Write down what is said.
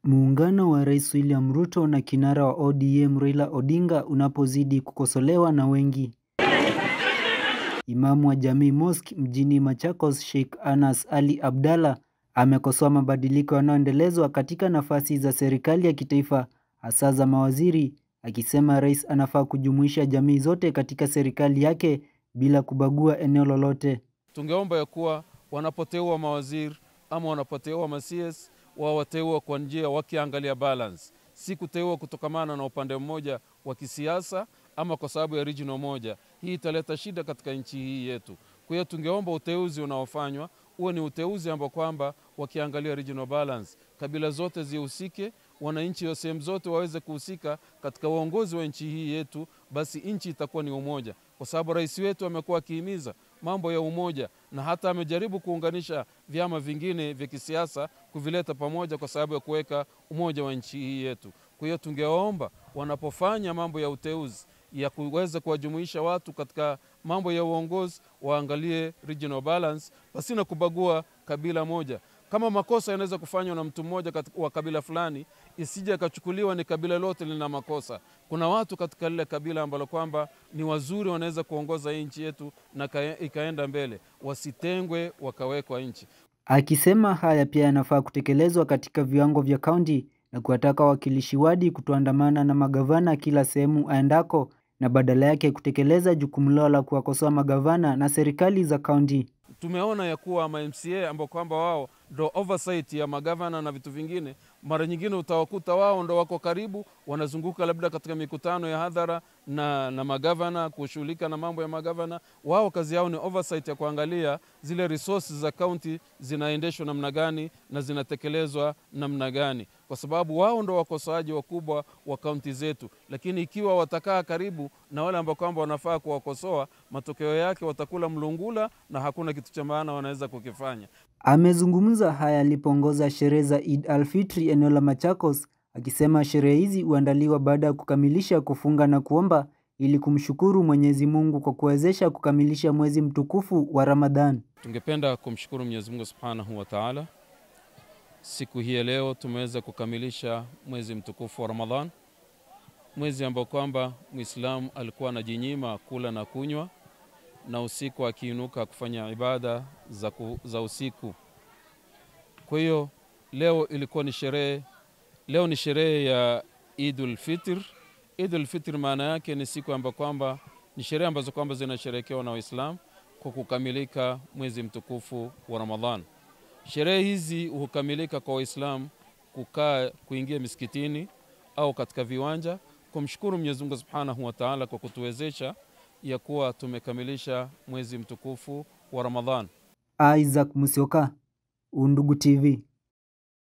Muungano wa Rais William Ruto na kinara wa ODM Raila Odinga unapozidi kukosolewa na wengi. Imamu wa Jamii Mosque mjini Machakos, Sheikh Anas Ali Abdalla amekosoa mabadiliko yanayoendelezwa katika nafasi za serikali ya kitaifa, hasa za mawaziri, akisema rais anafaa kujumuisha jamii zote katika serikali yake bila kubagua eneo lolote. Tungeomba ya kuwa wanapoteua mawaziri ama wanapoteua ma-CS wateua kwa njia wakiangalia balance, si kuteua kutokamana na upande mmoja wa kisiasa ama kwa sababu ya regional moja. Hii italeta shida katika nchi hii yetu. Kwa hiyo tungeomba uteuzi unaofanywa uwe ni uteuzi ambao kwamba wakiangalia regional balance, kabila zote zihusike, wananchi wa sehemu zote waweze kuhusika katika uongozi wa nchi hii yetu, basi nchi itakuwa ni umoja. Kwa sababu rais wetu amekuwa akihimiza mambo ya umoja na hata amejaribu kuunganisha vyama vingine vya kisiasa kuvileta pamoja kwa sababu ya kuweka umoja wa nchi hii yetu. Kwa hiyo tungeomba wanapofanya mambo ya uteuzi ya kuweza kuwajumuisha watu katika mambo ya uongozi waangalie regional balance pasina kubagua kabila moja. Kama makosa yanaweza kufanywa na mtu mmoja wa kabila fulani, isije akachukuliwa ni kabila lote lina makosa. Kuna watu katika lile kabila ambalo kwamba ni wazuri, wanaweza kuongoza nchi yetu na ikaenda mbele, wasitengwe wakawekwa nchi. Akisema haya pia yanafaa kutekelezwa katika viwango vya kaunti na kuwataka wakilishi wadi kutoandamana na magavana kila sehemu aendako na badala yake kutekeleza jukumu lao la kuwakosoa magavana na serikali za kaunti. Tumeona ya kuwa ma-MCA ambao kwamba wao ndo oversight ya magavana na vitu vingine, mara nyingine utawakuta wao ndo wako karibu, wanazunguka labda katika mikutano ya hadhara na magavana, kushughulika na mambo ya magavana. Wao kazi yao ni oversight ya kuangalia zile resources za county zinaendeshwa namna gani na zinatekelezwa namna gani, kwa sababu wao ndo wakosoaji wakubwa wa county zetu. Lakini ikiwa watakaa karibu na wale ambao kwamba wanafaa kuwakosoa, matokeo yake watakula mlungula na hakuna kitu cha maana wanaweza kukifanya. Amezungumza haya alipoongoza sherehe za Eid al-Fitr eneo la Machakos, akisema sherehe hizi huandaliwa baada ya kukamilisha kufunga na kuomba ili kumshukuru Mwenyezi Mungu kwa kuwezesha kukamilisha mwezi mtukufu wa Ramadhan. Tungependa kumshukuru Mwenyezi Mungu Subhanahu wa Ta'ala. Siku hii leo tumeweza kukamilisha mwezi mtukufu wa Ramadhan, mwezi ambao kwamba Muislamu alikuwa anajinyima kula na kunywa na usiku akiinuka kufanya ibada za usiku. Kwa hiyo leo ilikuwa ni sherehe, leo ni sherehe ya Eid al-Fitr. Eid al-Fitr maana yake ni siku ambayo kwamba ni sherehe ambazo kwamba zinasherehekewa na Waislamu kwa kukamilika mwezi mtukufu wa Ramadhan. Sherehe hizi hukamilika kwa Waislamu kuingia misikitini au katika viwanja kumshukuru Mwenyezi Mungu Subhanahu wa Ta'ala kwa kutuwezesha ya kuwa tumekamilisha mwezi mtukufu wa Ramadhan. Isaac Musyoka, Undugu TV.